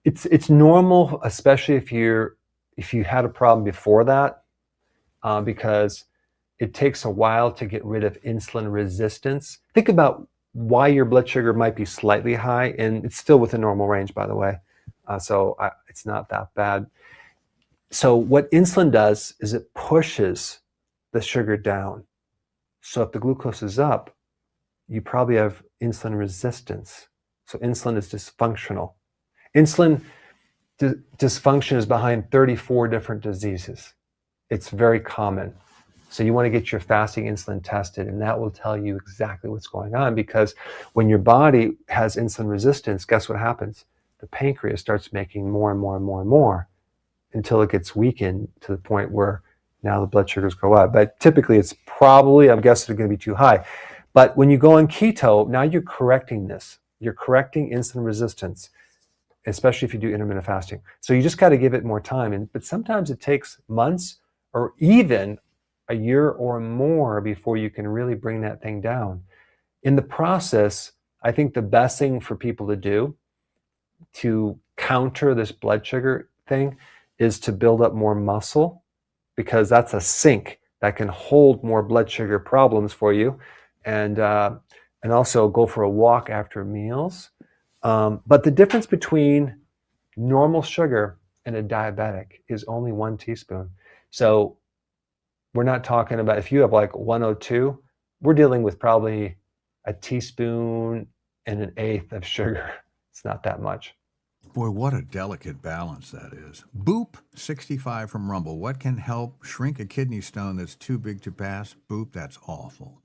Speaker 1: It's normal, especially if you had a problem before that, because it takes a while to get rid of insulin resistance. Think about why your blood sugar might be slightly high, and it's still within normal range, by the way. It's not that bad. So what insulin does is it pushes the sugar down. So if the glucose is up, you probably have insulin resistance. So insulin is dysfunctional. Insulin dysfunction is behind 34 different diseases. It's very common. So you want to get your fasting insulin tested, and that will tell you exactly what's going on, because when your body has insulin resistance, guess what happens? The pancreas starts making more and more and more and more until it gets weakened to the point where now the blood sugars go up. But typically it's probably, I'm guessing, going to be too high. But when you go on keto, now you're correcting this. You're correcting insulin resistance, especially if you do intermittent fasting. So you just got to give it more time. But sometimes it takes months or even a year or more before you can really bring that thing down. In the process, I think the best thing for people to do to counter this blood sugar thing is to build up more muscle, because that's a sink that can hold more blood sugar problems for you, and also go for a walk after meals. But the difference between normal sugar and a diabetic is only 1 teaspoon. So we're not talking about, if you have like 102, we're dealing with probably a teaspoon and an eighth of sugar. It's not that much.
Speaker 2: Boy, what a delicate balance that is. Boop 65 from Rumble. What can help shrink a kidney stone that's too big to pass? Boop, that's awful.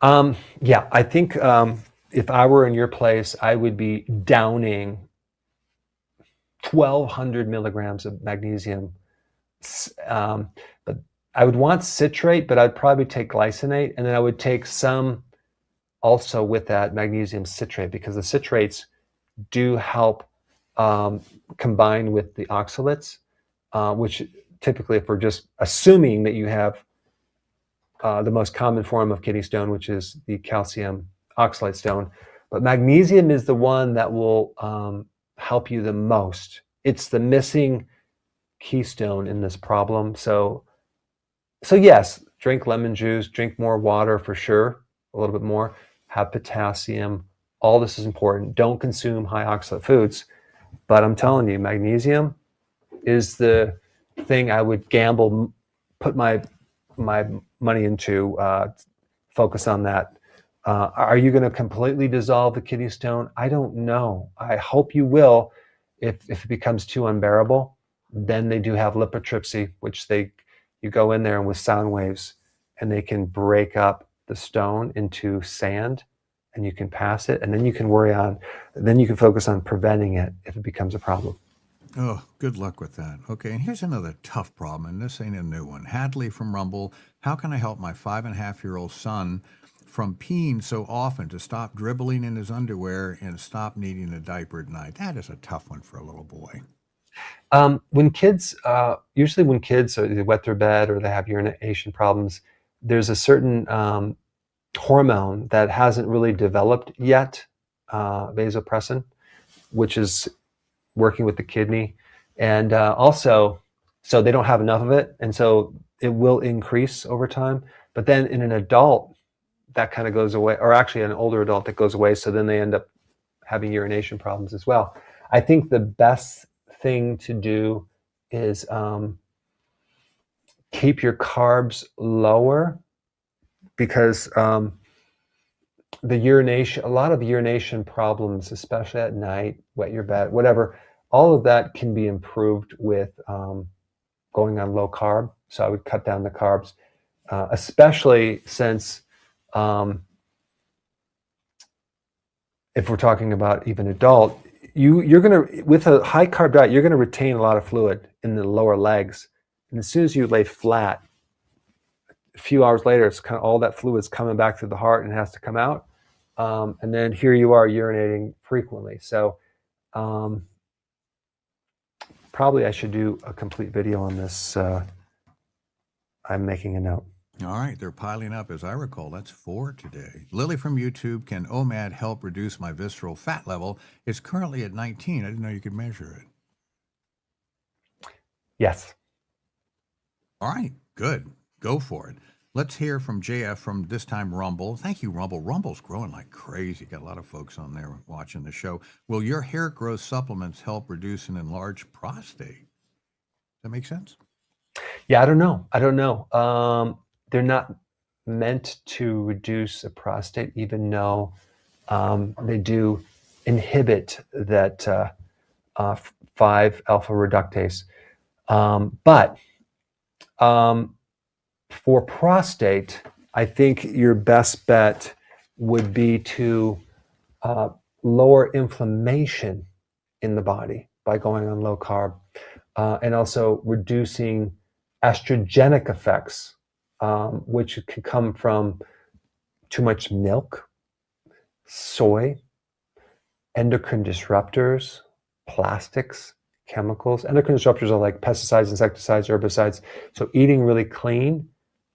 Speaker 1: Yeah, I think if I were in your place, I would be downing 1,200 milligrams of magnesium. But I would want citrate, but I'd probably take glycinate, and then I would take some also with that magnesium citrate, because the citrates do help combine with the oxalates, which typically, if we're just assuming that you have the most common form of kidney stone, which is the calcium oxalate stone, but magnesium is the one that will help you the most. It's the missing keystone in this problem. So yes, drink lemon juice, drink more water for sure, a little bit more, have potassium. All this is important. Don't consume high oxalate foods. But I'm telling you, magnesium is the thing I would gamble, put my money into, focus on that. Are you going to completely dissolve the kidney stone? I don't know. I hope you will. If it becomes too unbearable, then they do have lithotripsy, which you go in there and with sound waves, and they can break up the stone into sand, and you can pass it, and then you can focus on preventing it if it becomes a problem.
Speaker 2: Oh, good luck with that. Okay, and here's another tough problem, and this ain't a new one. Hadley from Rumble. How can I help my 5.5-year-old son from peeing so often to stop dribbling in his underwear and stop needing a diaper at night? That is a tough one for a little boy.
Speaker 1: Usually when kids they wet their bed or they have urination problems, there's a certain hormone that hasn't really developed yet, vasopressin, which is working with the kidney, and also, so they don't have enough of it, and so it will increase over time. But then in an adult, that kind of goes away, or actually an older adult, that goes away. So then they end up having urination problems as well. I think the best thing to do is keep your carbs lower, because the urination, a lot of urination problems, especially at night, wet your bed, whatever, all of that can be improved with going on low carb. So I would cut down the carbs, especially since if we're talking about even adult, you're going to, with a high carb diet, you're going to retain a lot of fluid in the lower legs. And as soon as you lay flat, a few hours later, it's kind of all that fluid's coming back to the heart and has to come out. And then here you are urinating frequently. So probably I should do a complete video on this. I'm making a note.
Speaker 2: All right, they're piling up. As I recall, that's 4 today. Lily from YouTube, can OMAD help reduce my visceral fat level? It's currently at 19. I didn't know you could measure it.
Speaker 1: Yes.
Speaker 2: All right, good. Go for it. Let's hear from JF from this time Rumble. Thank you, Rumble. Rumble's growing like crazy. Got a lot of folks on there watching the show. Will your hair growth supplements help reduce an enlarged prostate? Does that make sense?
Speaker 1: Yeah, I don't know. They're not meant to reduce a prostate, even though they do inhibit that 5-alpha reductase. But for prostate, I think your best bet would be to lower inflammation in the body by going on low carb, and also reducing estrogenic effects, which can come from too much milk, soy, endocrine disruptors, plastics, chemicals. Endocrine disruptors are like pesticides, insecticides, herbicides. So eating really clean,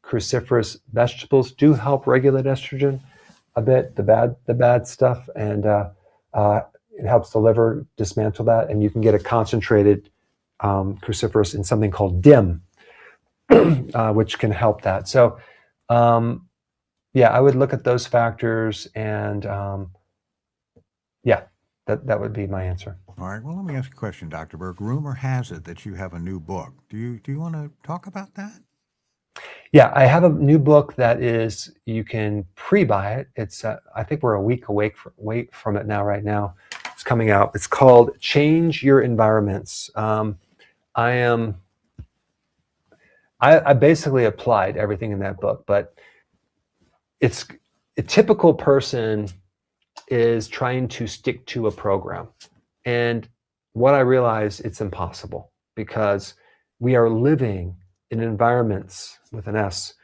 Speaker 1: cruciferous vegetables do help regulate estrogen a bit, the bad stuff, and it helps the liver dismantle that, and you can get a concentrated cruciferous in something called DIM, which can help that. So, yeah, I would look at those factors, and yeah, that would be my answer.
Speaker 2: All right. Well, let me ask you a question, Dr. Berg. Rumor has it that you have a new book. Do you want to talk about that?
Speaker 1: Yeah, I have a new book that is, you can pre-buy it. It's I think we're a week away from it now. Right now, it's coming out. It's called Change Your Environments. I basically applied everything in that book, but it's a typical person is trying to stick to a program. And what I realized, it's impossible, because we are living in environments with an S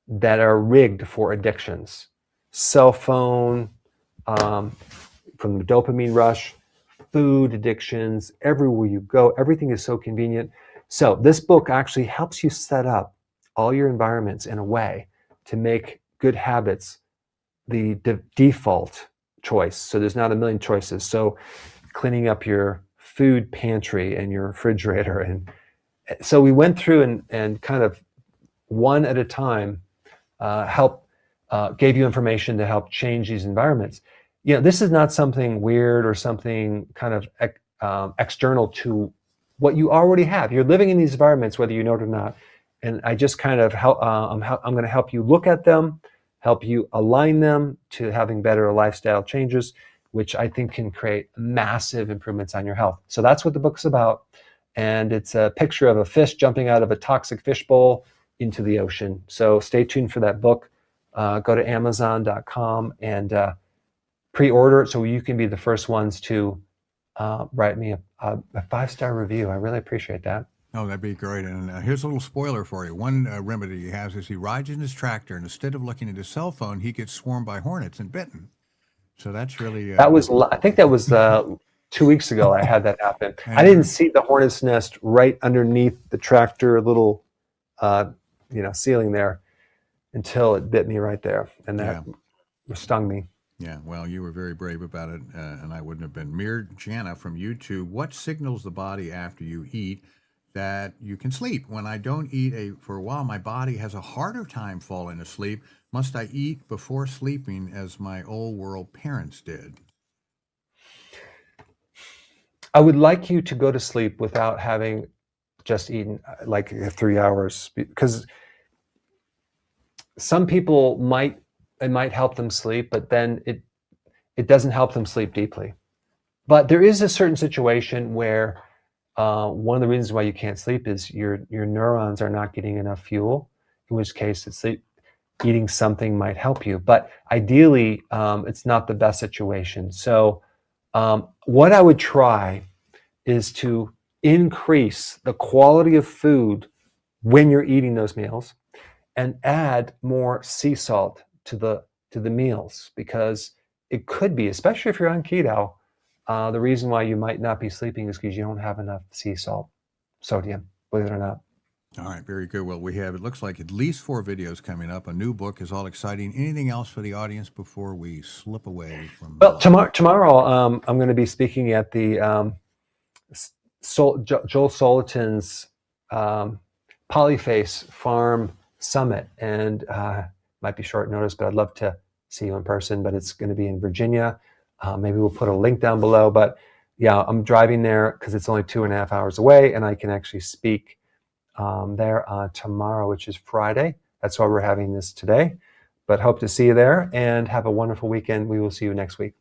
Speaker 1: that are rigged for addictions. Cell phone, from the dopamine rush, food addictions, everywhere you go, everything is so convenient. So this book actually helps you set up all your environments in a way to make good habits the default choice. So there's not a million choices. So cleaning up your food pantry and your refrigerator. And so we went through and kind of one at a time gave you information to help change these environments. You know, this is not something weird or something kind of external to what you already have. You're living in these environments, whether you know it or not. And I just kind of I'm going to help you look at them, help you align them to having better lifestyle changes, which I think can create massive improvements on your health. So that's what the book's about. And it's a picture of a fish jumping out of a toxic fish bowl into the ocean. So stay tuned for that book. Go to Amazon.com and pre-order it so you can be the first ones to write me a 5-star review. I really appreciate that.
Speaker 2: Oh, that'd be great. And here's a little spoiler for you. One remedy he has is he rides in his tractor, and instead of looking at his cell phone, he gets swarmed by hornets and bitten. So that's really...
Speaker 1: I think that was 2 weeks ago I had that happen. I didn't see the hornet's nest right underneath the tractor little ceiling there until it bit me right there, and that stung me.
Speaker 2: Yeah, well, you were very brave about it, and I wouldn't have been. Mir Jana from YouTube, what signals the body after you eat that you can sleep? When I don't eat for a while, my body has a harder time falling asleep. Must I eat before sleeping as my old world parents did?
Speaker 1: I would like you to go to sleep without having just eaten like 3 hours, because some people it might help them sleep, but then it doesn't help them sleep deeply. But there is a certain situation where one of the reasons why you can't sleep is your neurons are not getting enough fuel, in which case eating something might help you. But ideally, it's not the best situation. So what I would try is to increase the quality of food when you're eating those meals, and add more sea salt to the meals, because it could be, especially if you're on keto, the reason why you might not be sleeping is because you don't have enough sea salt, sodium, believe it or not.
Speaker 2: All right, very good. Well, we have, it looks like, at least 4 videos coming up. A new book is all exciting. Anything else for the audience before we slip away from?
Speaker 1: Well, tomorrow I'm going to be speaking at the Joel Salatin's Polyface Farm summit, and might be short notice, but I'd love to see you in person. But it's going to be in Virginia. Maybe we'll put a link down below. But yeah, I'm driving there because it's only 2.5 hours away, and I can actually speak there tomorrow, which is Friday. That's why we're having this today. But hope to see you there, and have a wonderful weekend. We will see you next week.